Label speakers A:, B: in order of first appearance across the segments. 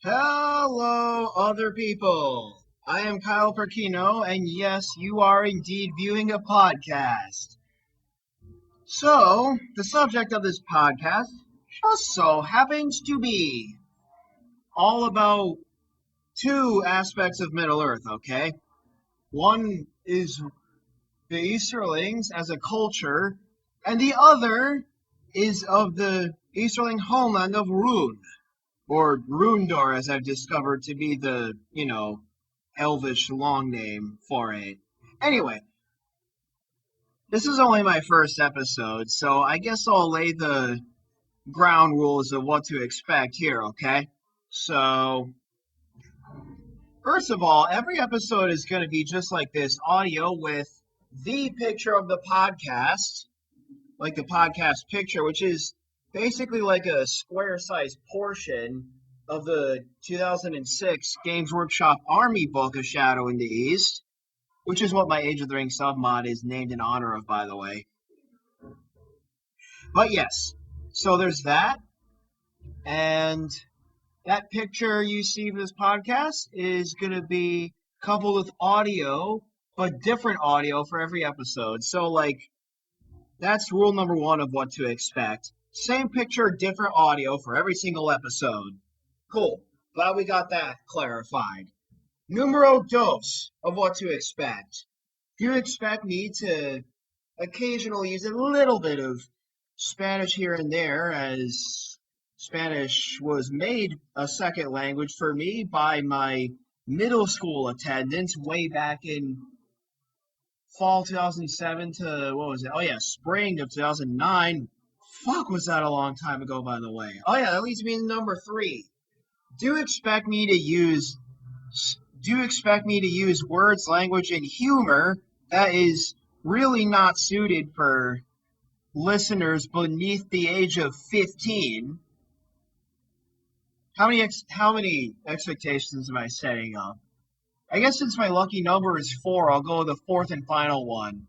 A: Hello, other people. I am Kyle Perkino, and yes, you are indeed viewing a podcast. So, the subject of this podcast just so happens to be all about two aspects of Middle Earth, okay? One is the Easterlings as a culture, and the other is of the Easterling homeland of Rhun, or Rundor, as I've discovered to be the elvish long name for it. Anyway, this is only my first episode, so I guess I'll lay the ground rules of what to expect here, okay? So, first of all, every episode is going to be just like this audio with the picture of the podcast, like the podcast picture, which is basically like a square sized portion of the 2006 Games Workshop Army book, A Shadow in the East, which is what my Age of the Ring submod is named in honor of, by the way. But yes, so there's that. And that picture you see for this podcast is going to be coupled with audio, but different audio for every episode. So, like, that's rule number one of what to expect. Same picture, different audio for every single episode. Cool. Glad we got that clarified. Numero dos of what to expect. Do you expect me to occasionally use a little bit of Spanish here and there, as Spanish was made a second language for me by my middle school attendants way back in fall 2007 to what was it? Oh yeah, spring of 2009. Fuck, was that a long time ago, by the way? Oh yeah, that leads me to number three. Do you expect me to use do you expect me to use words, language, and humor that is really not suited for listeners beneath the age of 15? How many expectations am I setting up? I guess since my lucky number is four, I'll go with the fourth and final one.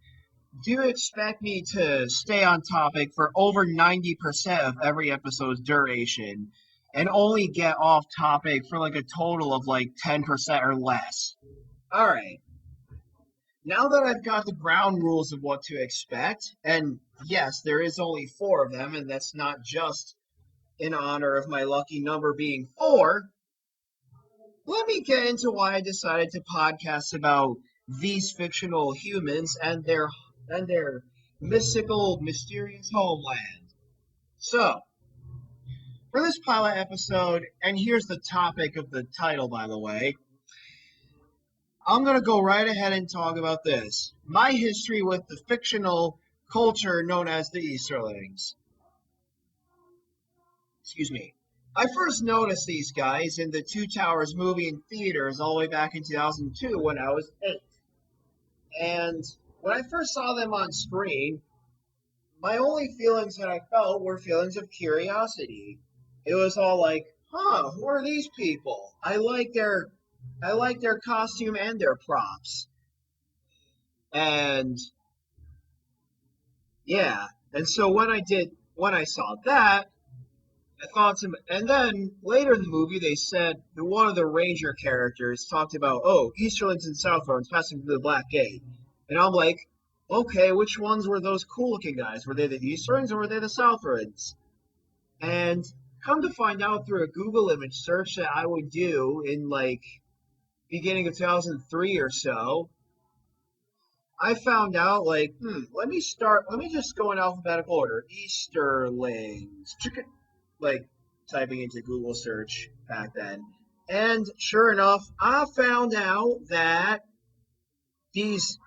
A: Do you expect me to stay on topic for over 90% of every episode's duration and only get off topic for like a total of like 10% or less? All right. Now that I've got the ground rules of what to expect, and yes, there is only four of them, and that's not just in honor of my lucky number being four, let me get into why I decided to podcast about these fictional humans and their mystical, mysterious homeland. So, for this pilot episode, and here's the topic of the title, by the way, I'm going to go right ahead and talk about this. My history with the fictional culture known as the Easterlings. Excuse me. I first noticed these guys in the Two Towers movie in theaters all the way back in 2002 when I was 8. And when I first saw them on screen, my only feelings that I felt were feelings of curiosity. It was all like, huh, who are these people? I like their costume and their props. And yeah. And so when I saw that, I thought some, and then later in the movie they said that one of the ranger characters talked about, oh, Easterlings and Southlands passing through the Black Gate. And I'm like, okay, which ones were those cool looking guys? Were they the Easterlings or were they the Southlands? And come to find out through a Google image search that I would do in like beginning of 2003 or so, I found out like, let me just go in alphabetical order. Easterlings. Like typing into Google search back then. And sure enough, I found out that these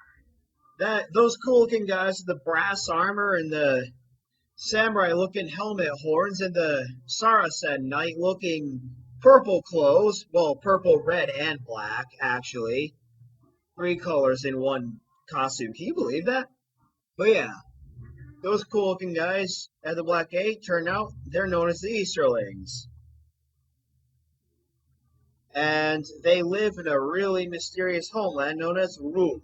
A: that those cool looking guys with the brass armor and the samurai looking helmet horns and the Saracen knight looking purple clothes, well, purple, red, and black, actually. Three colors in one costume. Can you believe that? But yeah, those cool looking guys at the Black Gate turn out they're known as the Easterlings. And they live in a really mysterious homeland known as Rhun.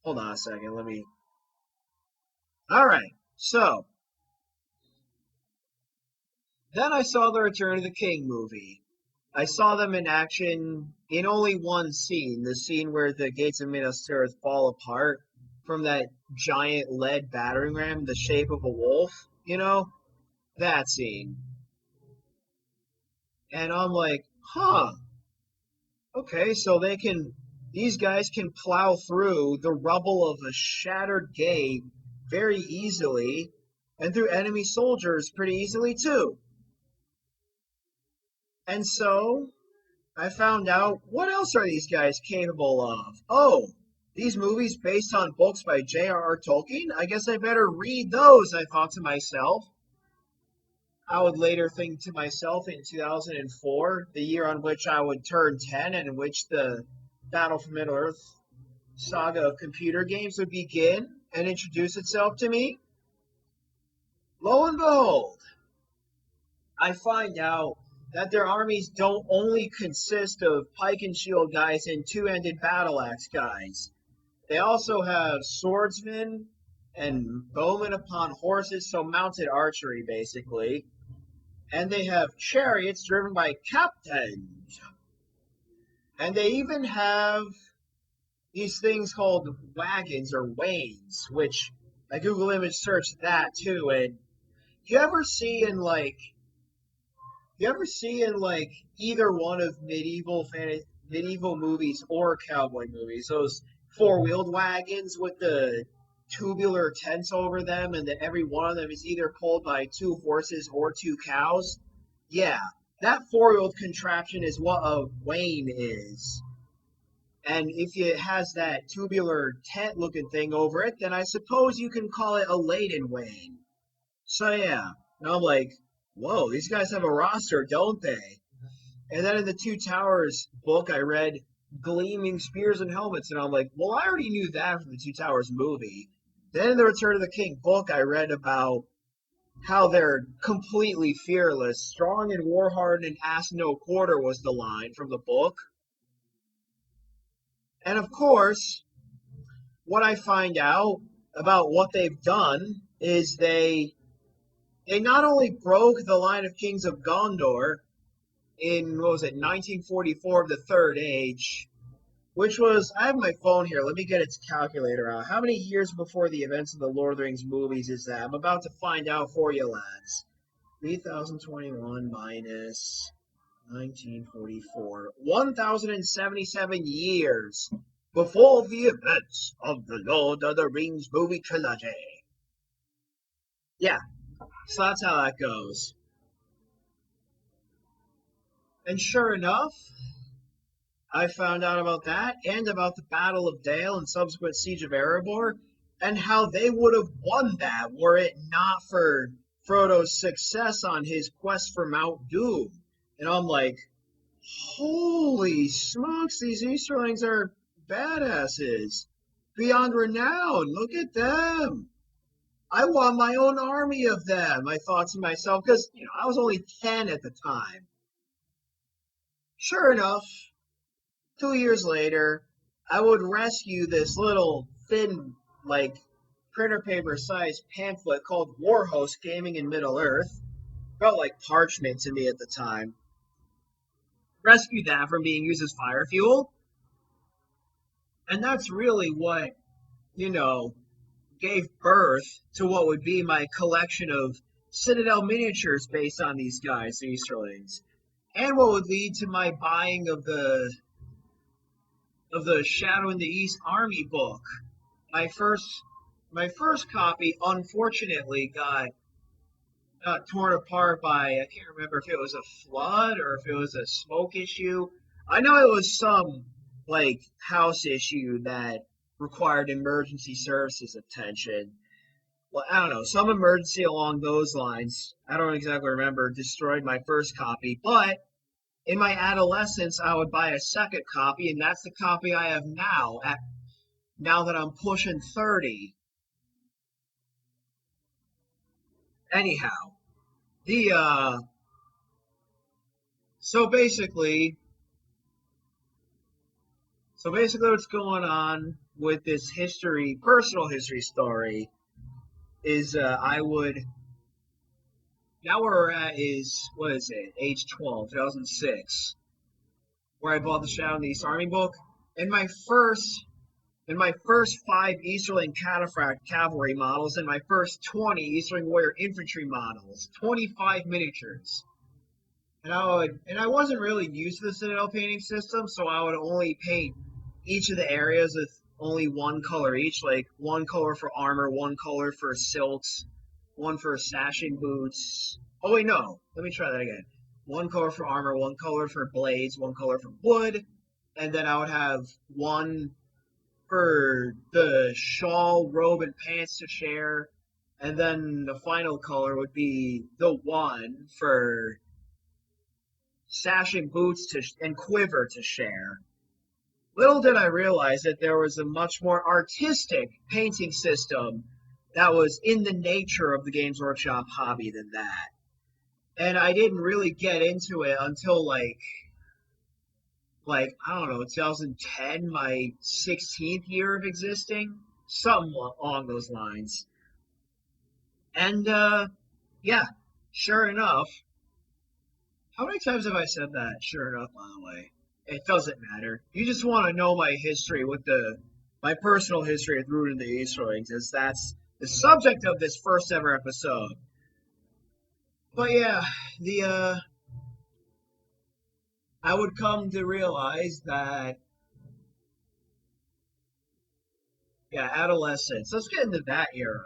A: Hold on a second, let me. All right, so Then I saw the Return of the King movie. I saw them in action in only one scene, the scene where the gates of Middle-earth fall apart from that giant lead battering ram in the shape of a wolf, that scene. And I'm like, huh, okay, so these guys can plow through the rubble of a shattered gate very easily, and through enemy soldiers pretty easily too. And so I found out what else are these guys capable of? Oh, these movies based on books by J.R.R. Tolkien? I guess I better read those, I thought to myself. I would later think to myself in 2004, the year on which I would turn 10 and in which the Battle for Middle-earth saga of computer games would begin and introduce itself to me. Lo and behold, I find out that their armies don't only consist of pike and shield guys and two-handed battle axe guys. They also have swordsmen and bowmen upon horses, so mounted archery basically. And they have chariots driven by captains. And they even have these things called wagons or wains, which I Google image searched that too. And you ever see in like either one of medieval movies or cowboy movies, those four-wheeled wagons with the tubular tents over them, and that every one of them is either pulled by two horses or two cows? Yeah, that four-wheeled contraption is what a wain is. And if it has that tubular tent looking thing over it, then I suppose you can call it a laden wain. So yeah, and I'm like, whoa, these guys have a roster, don't they? And then in the Two Towers book, I read gleaming spears and helmets, and I'm like, well, I already knew that from the Two Towers movie. Then in the Return of the King book, I read about how they're completely fearless, strong and war hardened, and ask no quarter was the line from the book. And of course, what I find out about what they've done is they not only broke the line of kings of Gondor in, what was it, 1944 of the Third Age, which was, I have my phone here, let me get its calculator out. How many years before the events of the Lord of the Rings movies is that? I'm about to find out for you, lads. 3021 minus 1944. 1077 years before the events of the Lord of the Rings movie trilogy. Yeah, so that's how that goes. And sure enough, I found out about that and about the Battle of Dale and subsequent Siege of Erebor, and how they would have won that were it not for Frodo's success on his quest for Mount Doom. And I'm like, holy smokes, these Easterlings are badasses. Beyond renown, look at them. I want my own army of them, I thought to myself, because I was only 10 at the time. Sure enough, 2 years later, I would rescue this little thin, like, printer paper sized pamphlet called Warhost Gaming in Middle Earth. Felt like parchment to me at the time. Rescued that from being used as fire fuel. And that's really what, gave birth to what would be my collection of Citadel miniatures based on these guys, the Easterlings. And what would lead to my buying of the Shadow in the East Army book. My first copy, unfortunately, got torn apart by, I can't remember if it was a flood or if it was a smoke issue. I know it was some like house issue that required emergency services attention. Well, I don't know, some emergency along those lines. I don't exactly remember. Destroyed my first copy, but in my adolescence, I would buy a second copy, and that's the copy I have now. Now that I'm pushing 30. Anyhow, the so basically, what's going on with this personal history story, is I would Now where we're at is, what is it, age 12, 2006, where I bought the Shadow and the East Army book. And my first 5 Easterling Cataphract cavalry models and my first 20 Easterling Warrior infantry models, 25 miniatures. And I wasn't really used to the Citadel painting system, so I would only paint each of the areas with only one color each, like one color for armor, one color for silks, one for sashing boots. Oh wait, no. Let me try that again. One color for armor, one color for blades, one color for wood, and then I would have one for the shawl, robe, and pants to share, and then the final color would be the one for sash and boots and quiver to share. Little did I realize that there was a much more artistic painting system that was in the nature of the Games Workshop hobby than that. And I didn't really get into it until like I don't know, 2010, my 16th year of existing, something along those lines. And yeah, sure enough, how many times have I said that? Sure enough, by the way. It doesn't matter. You just want to know my history with my personal history with Rhun and the Easterlings, as that's the subject of this first ever episode. But yeah, the I would come to realize that yeah, adolescence. Let's get into that era.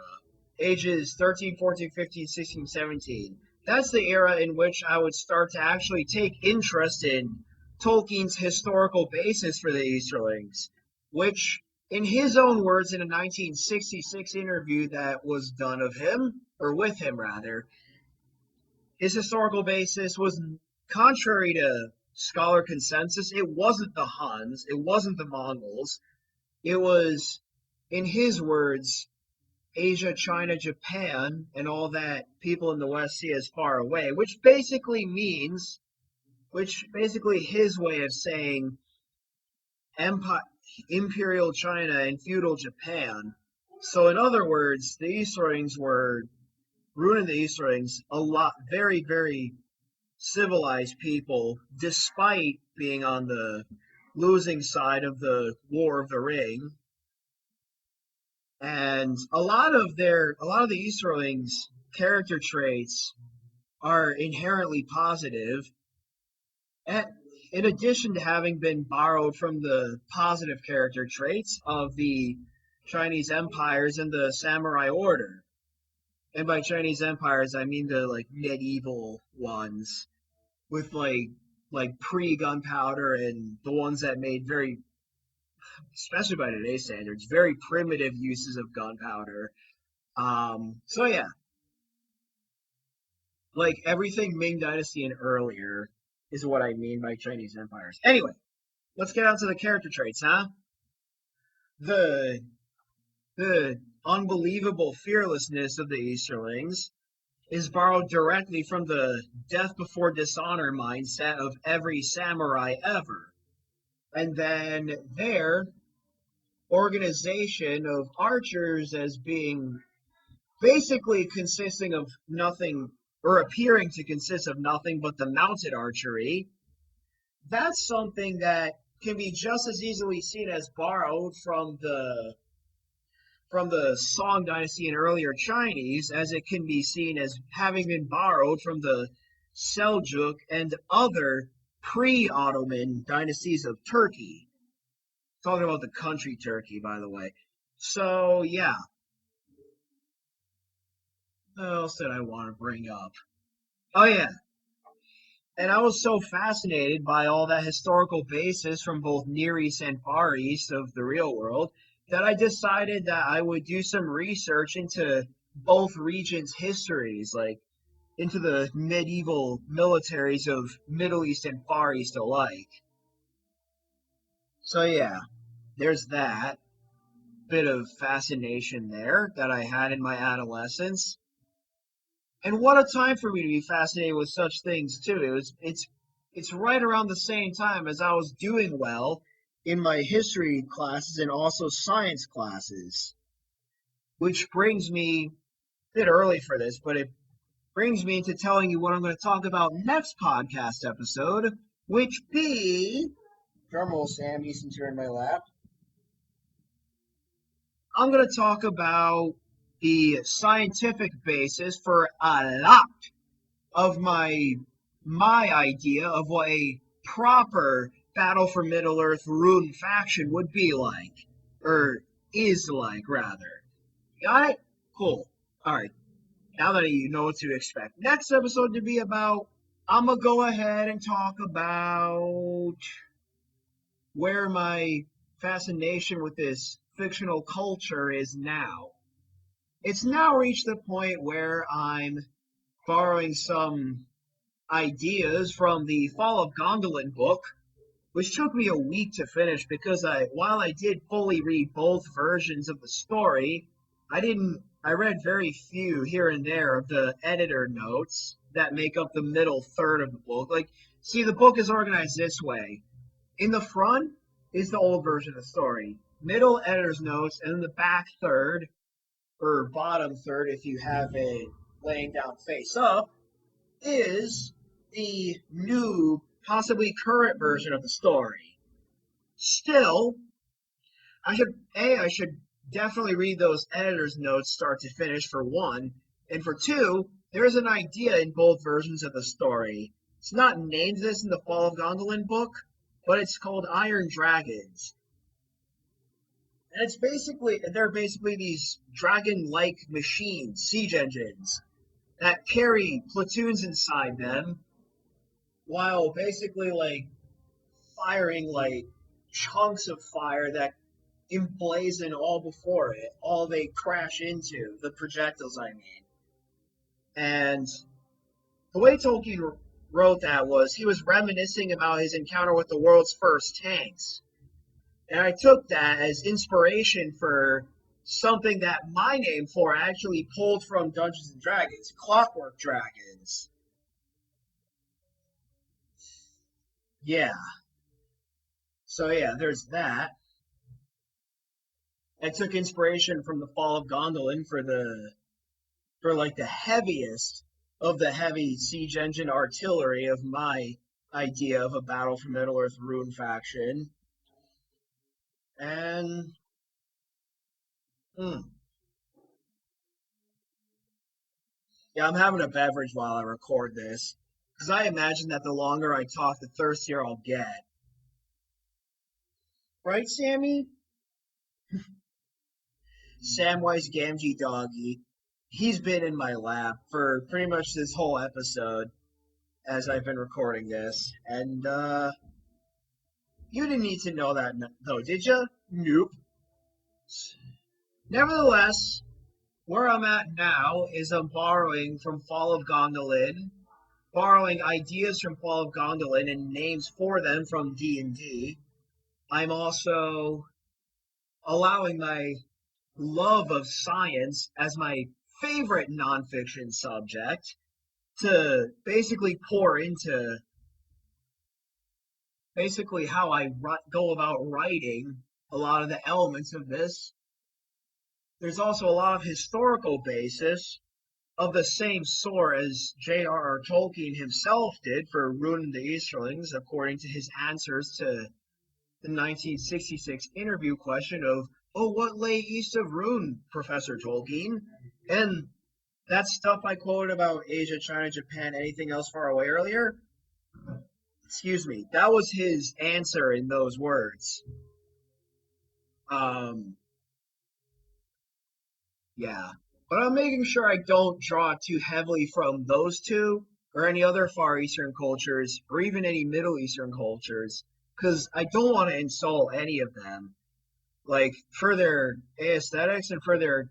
A: Ages 13, 14, 15, 16, 17. That's the era in which I would start to actually take interest in Tolkien's historical basis for the Easterlings, which, in his own words, in a 1966 interview that was done of him, or with him rather, his historical basis was contrary to scholar consensus. It wasn't the Huns, it wasn't the Mongols, it was, in his words, Asia, China, Japan, and all that people in the West see as far away, which basically his way of saying empire, imperial China and feudal Japan. So, in other words, the Easterlings were ruining the Easterlings a lot, very, very civilized people, despite being on the losing side of the War of the Ring. And a lot of the Easterlings character traits are inherently positive, and in addition to having been borrowed from the positive character traits of the Chinese empires and the samurai order. And by Chinese empires I mean the like medieval ones with like pre-gunpowder, and the ones that made very, especially by today's standards, very primitive uses of gunpowder. So yeah, like everything Ming Dynasty and earlier is what I mean by Chinese empires. Anyway, let's get on to the character traits, huh? The the unbelievable fearlessness of the Easterlings is borrowed directly from the death before dishonor mindset of every samurai ever. And then their organization of archers as being basically consisting of nothing, or appearing to consist of nothing but the mounted archery. That's something that can be just as easily seen as borrowed from the Song Dynasty and earlier Chinese as it can be seen as having been borrowed from the Seljuk and other pre-Ottoman dynasties of Turkey. Talking about the country Turkey, by the way. So yeah, what else did I want to bring up? Oh yeah, and I was so fascinated by all that historical basis from both Near East and Far East of the real world that I decided that I would do some research into both regions' histories, like into the medieval militaries of Middle East and Far East alike. So yeah, there's that bit of fascination there that I had in my adolescence. And what a time for me to be fascinated with such things too. It's right around the same time as I was doing well in my history classes and also science classes, which brings me a bit early for this, but it brings me to telling you what I'm going to talk about next podcast episode, which be drumroll, Sam, since you're in my lap. I'm going to talk about the scientific basis for a lot of my idea of what a proper Battle for Middle-earth Rhun faction would be like, or is like, rather. Got it? Cool. All right. Now that you know what to expect. Next episode to be about, I'm going to go ahead and talk about where my fascination with this fictional culture is now. It's now reached the point where I'm borrowing some ideas from the Fall of Gondolin book, which took me a week to finish because while I did fully read both versions of the story, I read very few here and there of the editor notes that make up the middle third of the book. Like, see, the book is organized this way. In the front is the old version of the story, middle editor's notes, and then the back third, or bottom third if you have it laying down face up, is the new, possibly current version of the story. Still, I should definitely read those editor's notes start to finish for one, and for two, there is an idea in both versions of the story. It's not named this in the Fall of Gondolin book, but it's called Iron Dragons. And they're basically these dragon-like machines, siege engines, that carry platoons inside them, while basically firing chunks of fire that emblazon all before it, all they crash into, the projectiles, I mean. And the way Tolkien wrote that was he was reminiscing about his encounter with the world's first tanks. And I took that as inspiration for something that my name for actually pulled from Dungeons and Dragons, Clockwork Dragons. Yeah. So yeah, there's that. I took inspiration from the Fall of Gondolin for the heaviest of the heavy siege engine artillery of my idea of a Battle for Middle-earth Rhun faction. And yeah, I'm having a beverage while I record this, because I imagine that the longer I talk, the thirstier I'll get. Right, Sammy? Samwise Gamgee Doggy. He's been in my lap for pretty much this whole episode as I've been recording this. And, you didn't need to know that, though, did you? Nope. Nevertheless, where I'm at now is I'm borrowing from Fall of Gondolin, borrowing ideas from Fall of Gondolin and names for them from D&D. I'm also allowing my love of science as my favorite nonfiction subject to basically pour into basically how I go about writing a lot of the elements of this. There's also a lot of historical basis of the same sort as J.R.R. Tolkien himself did for Rhun and the Easterlings, according to his answers to the 1966 interview question of, "Oh, what lay east of Rhun, Professor Tolkien?" And that stuff I quoted about Asia, China, Japan, anything else far away earlier, excuse me, that was his answer in those words. Yeah. But I'm making sure I don't draw too heavily from those two or any other Far Eastern cultures or even any Middle Eastern cultures, because I don't want to insult any of them. Like, for their aesthetics and for their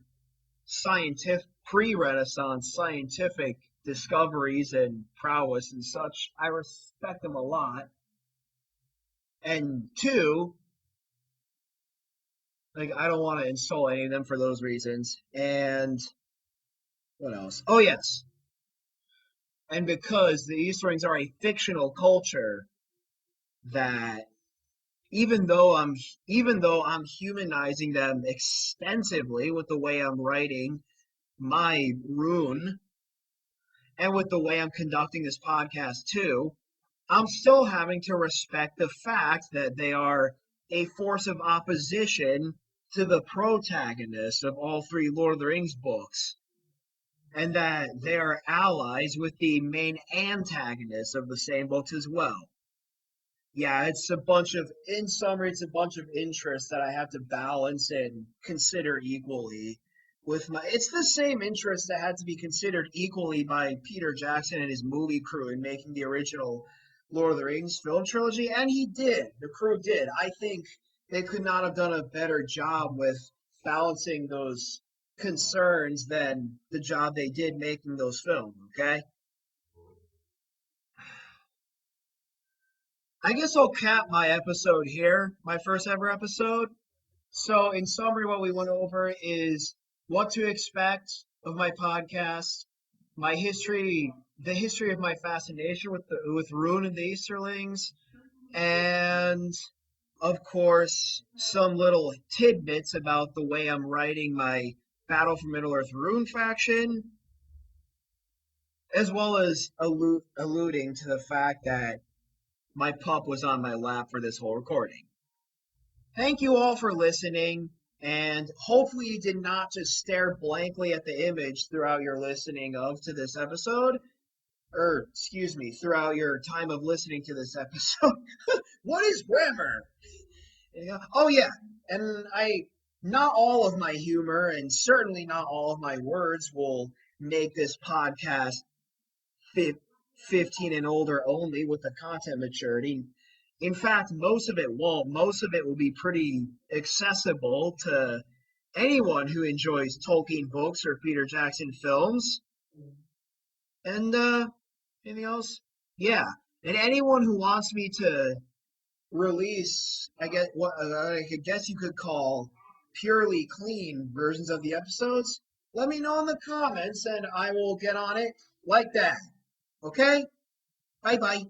A: scientific, pre-Renaissance scientific discoveries and prowess and such, I respect them a lot. And two, I don't want to insult any of them for those reasons. And what else? Oh, yes. And because the Easterlings are a fictional culture, that even though I'm humanizing them extensively with the way I'm writing my Rhun, and with the way I'm conducting this podcast too, I'm still having to respect the fact that they are a force of opposition to the protagonists of all three Lord of the Rings books, and that they are allies with the main antagonists of the same books as well. Yeah, it's a bunch of, in summary, it's a bunch of interests that I have to balance and consider equally with my, it's the same interests that had to be considered equally by Peter Jackson and his movie crew in making the original Lord of the Rings film trilogy, and he did. The crew did. I think they could not have done a better job with balancing those concerns than the job they did making those films, okay? I guess I'll cap my episode here, my first ever episode. So, in summary, what we went over is what to expect of my podcast, my history, the history of my fascination with Rhun and the Easterlings, and of course, some little tidbits about the way I'm writing my Battle for Middle-earth Rhun faction, as well as alluding to the fact that my pup was on my lap for this whole recording. Thank you all for listening, and hopefully you did not just stare blankly at the image throughout your listening of to this episode, or excuse me, throughout your time of listening to this episode. What is grammar? Oh yeah, and not all of my humor and certainly not all of my words will make this podcast 15 and older only with the content maturity. In fact, most of it won't. Most of it will be pretty accessible to anyone who enjoys Tolkien books or Peter Jackson films. And anything else? Yeah. And anyone who wants me to release, I guess what I guess you could call purely clean versions of the episodes, let me know in the comments and I will get on it like that. Okay? Bye bye.